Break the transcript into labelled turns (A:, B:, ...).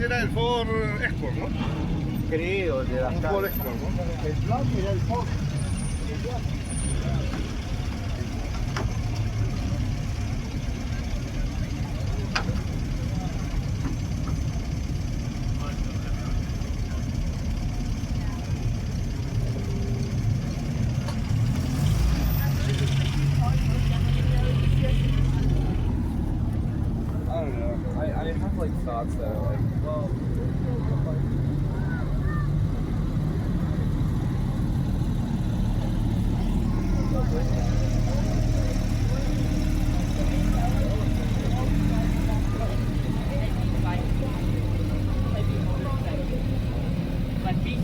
A: era el Ford Escort, ¿no?
B: Creo, de las
A: Un Ford Escort, ¿no?
B: El blanco era el Ford.
C: I don't know. I have like thoughts that are like, well,
D: Like beef,